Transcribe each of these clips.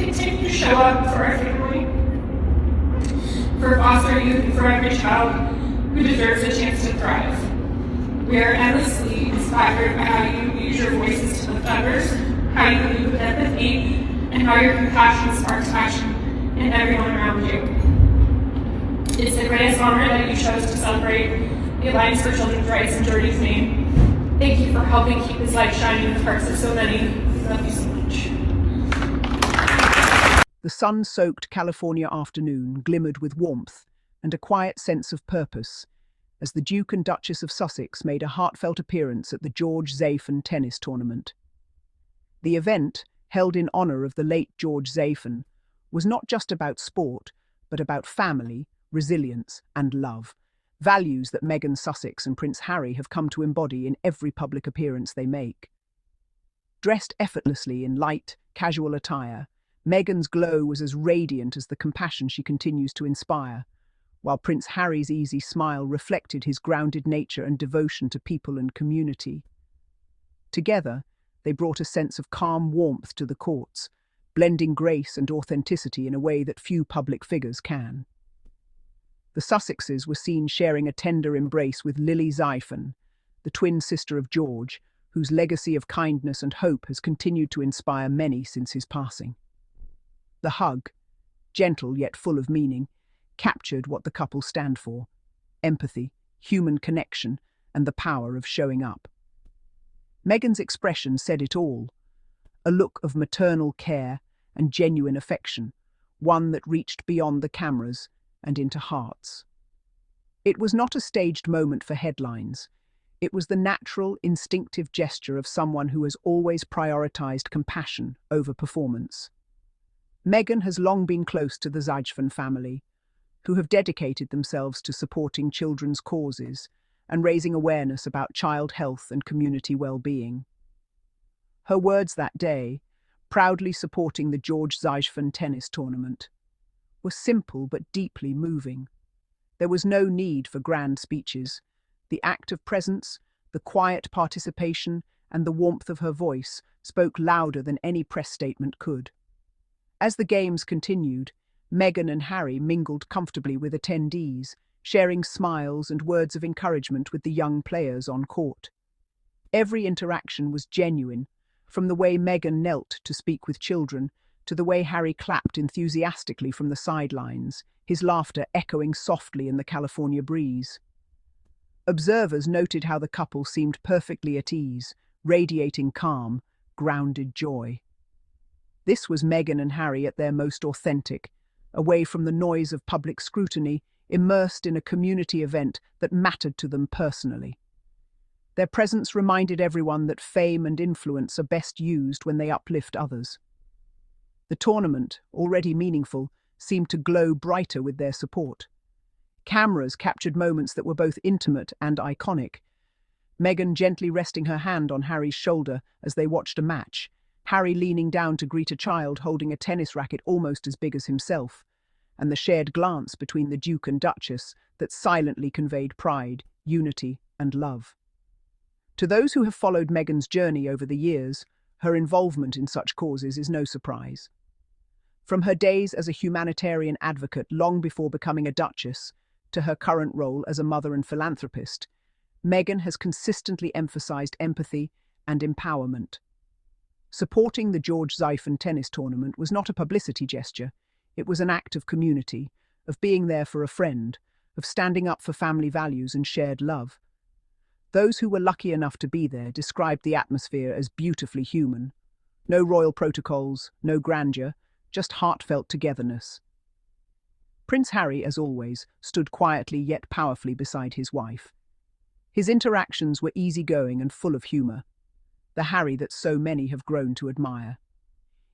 continue to show up for our family, for foster youth, and for every child who deserves a chance to thrive. We are endlessly inspired by how you use your voices to lift others, how you lead with empathy, and how your compassion sparks passion in everyone around you. It's the greatest honor that you chose to celebrate the Alliance for Children's Rights in Jordy's name. Thank you for helping keep his light shining in the hearts of so many. We love you so much. The sun-soaked California afternoon glimmered with warmth and a quiet sense of purpose as the Duke and Duchess of Sussex made a heartfelt appearance at the Zajfen tennis tournament. The event, held in honour of the late George Zajfen, was not just about sport, but about family, resilience, and love, values that Meghan Sussex and Prince Harry have come to embody in every public appearance they make. Dressed effortlessly in light, casual attire, Meghan's glow was as radiant as the compassion she continues to inspire, while Prince Harry's easy smile reflected his grounded nature and devotion to people and community. Together, they brought a sense of calm warmth to the courts, blending grace and authenticity in a way that few public figures can. The Sussexes were seen sharing a tender embrace with Lily Zajfen, the twin sister of George, whose legacy of kindness and hope has continued to inspire many since his passing. The hug, gentle yet full of meaning, captured what the couple stand for: empathy, human connection, and the power of showing up. Meghan's expression said it all, a look of maternal care and genuine affection, one that reached beyond the cameras and into hearts. It was not a staged moment for headlines. It was the natural, instinctive gesture of someone who has always prioritized compassion over performance. Meghan has long been close to the Zajfen family, who have dedicated themselves to supporting children's causes and raising awareness about child health and community well-being. Her words that day, proudly supporting the George Zajfen tennis tournament, were simple but deeply moving. There was no need for grand speeches. The act of presence, the quiet participation, and the warmth of her voice spoke louder than any press statement could. As the games continued, Meghan and Harry mingled comfortably with attendees, sharing smiles and words of encouragement with the young players on court. Every interaction was genuine, from the way Meghan knelt to speak with children to the way Harry clapped enthusiastically from the sidelines, his laughter echoing softly in the California breeze. Observers noted how the couple seemed perfectly at ease, radiating calm, grounded joy. This was Meghan and Harry at their most authentic, away from the noise of public scrutiny, immersed in a community event that mattered to them personally. Their presence reminded everyone that fame and influence are best used when they uplift others. The tournament, already meaningful, seemed to glow brighter with their support. Cameras captured moments that were both intimate and iconic. Meghan gently resting her hand on Harry's shoulder as they watched a match, Harry leaning down to greet a child holding a tennis racket almost as big as himself, and the shared glance between the Duke and Duchess that silently conveyed pride, unity, and love. To those who have followed Meghan's journey over the years, her involvement in such causes is no surprise. From her days as a humanitarian advocate long before becoming a duchess, to her current role as a mother and philanthropist, Meghan has consistently emphasized empathy and empowerment. Supporting the George Zajfen tennis tournament was not a publicity gesture. It was an act of community, of being there for a friend, of standing up for family values and shared love. Those who were lucky enough to be there described the atmosphere as beautifully human. No royal protocols, no grandeur, just heartfelt togetherness. Prince Harry, as always, stood quietly yet powerfully beside his wife. His interactions were easygoing and full of humour, the Harry that so many have grown to admire.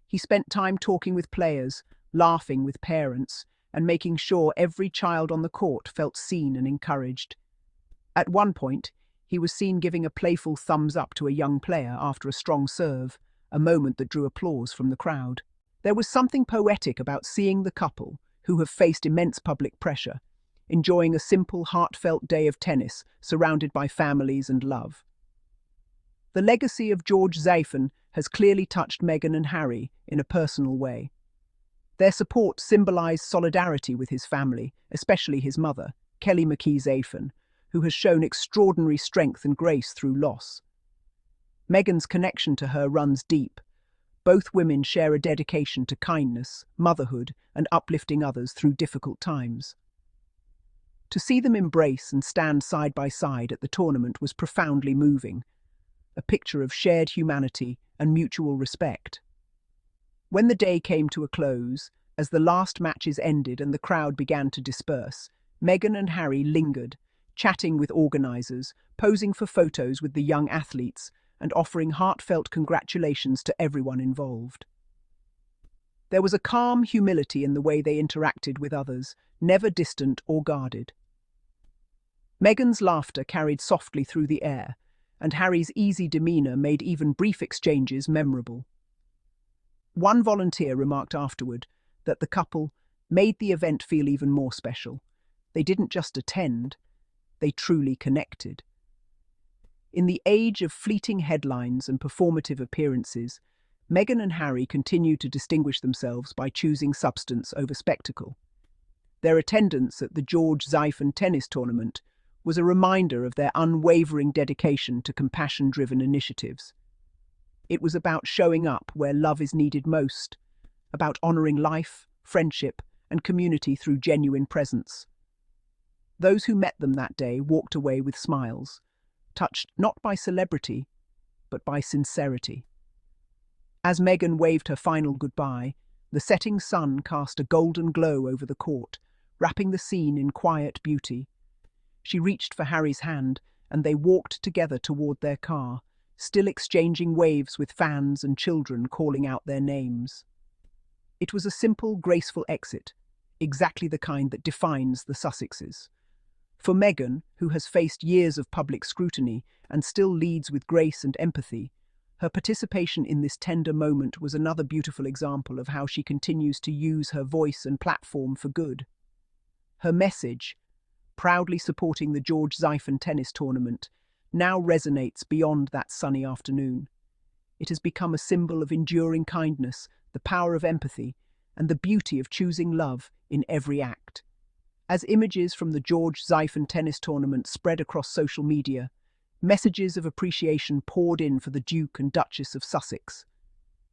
He spent time talking with players, laughing with parents, and making sure every child on the court felt seen and encouraged. At one point, he was seen giving a playful thumbs up to a young player after a strong serve, a moment that drew applause from the crowd. There was something poetic about seeing the couple, who have faced immense public pressure, enjoying a simple, heartfelt day of tennis surrounded by families and love. The legacy of George Zajfen has clearly touched Meghan and Harry in a personal way. Their support symbolised solidarity with his family, especially his mother, Kelly Zajfen, who has shown extraordinary strength and grace through loss. Meghan's connection to her runs deep. Both women share a dedication to kindness, motherhood, and uplifting others through difficult times. To see them embrace and stand side by side at the tournament was profoundly moving, a picture of shared humanity and mutual respect. When the day came to a close, as the last matches ended and the crowd began to disperse, Meghan and Harry lingered, chatting with organisers, posing for photos with the young athletes, and offering heartfelt congratulations to everyone involved. There was a calm humility in the way they interacted with others, never distant or guarded. Meghan's laughter carried softly through the air, and Harry's easy demeanour made even brief exchanges memorable. One volunteer remarked afterward that the couple made the event feel even more special. They didn't just attend, they truly connected. In the age of fleeting headlines and performative appearances, Meghan and Harry continue to distinguish themselves by choosing substance over spectacle. Their attendance at the Zajfen tennis tournament was a reminder of their unwavering dedication to compassion-driven initiatives. It was about showing up where love is needed most, about honouring life, friendship, and community through genuine presence. Those who met them that day walked away with smiles, touched not by celebrity, but by sincerity. As Meghan waved her final goodbye, the setting sun cast a golden glow over the court, wrapping the scene in quiet beauty. She reached for Harry's hand, and they walked together toward their car, still exchanging waves with fans and children calling out their names. It was a simple, graceful exit, exactly the kind that defines the Sussexes. For Meghan, who has faced years of public scrutiny and still leads with grace and empathy, her participation in this tender moment was another beautiful example of how she continues to use her voice and platform for good. Her message, proudly supporting the Zajfen tennis tournament, now resonates beyond that sunny afternoon. It has become a symbol of enduring kindness, the power of empathy, and the beauty of choosing love in every act. As images from the Zajfen tennis tournament spread across social media, messages of appreciation poured in for the Duke and Duchess of Sussex.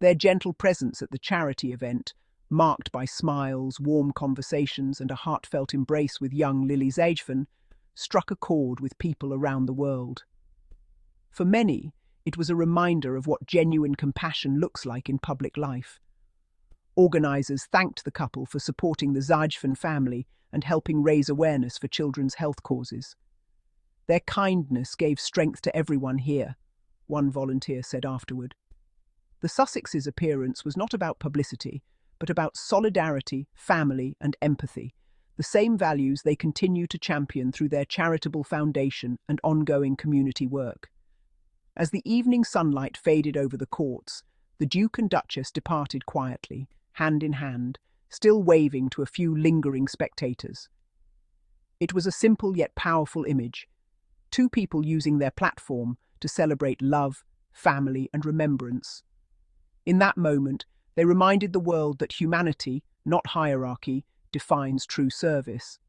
Their gentle presence at the charity event, marked by smiles, warm conversations, and a heartfelt embrace with young Zajfen, struck a chord with people around the world. For many, it was a reminder of what genuine compassion looks like in public life. Organisers thanked the couple for supporting the Zajfen family and helping raise awareness for children's health causes. Their kindness gave strength to everyone here, one volunteer said afterward. The Sussexes' appearance was not about publicity, but about solidarity, family, and empathy, the same values they continue to champion through their charitable foundation and ongoing community work. As the evening sunlight faded over the courts, the Duke and Duchess departed quietly, hand in hand, still waving to a few lingering spectators. It was a simple yet powerful image, two people using their platform to celebrate love, family, and remembrance. In that moment, they reminded the world that humanity, not hierarchy, defines true service.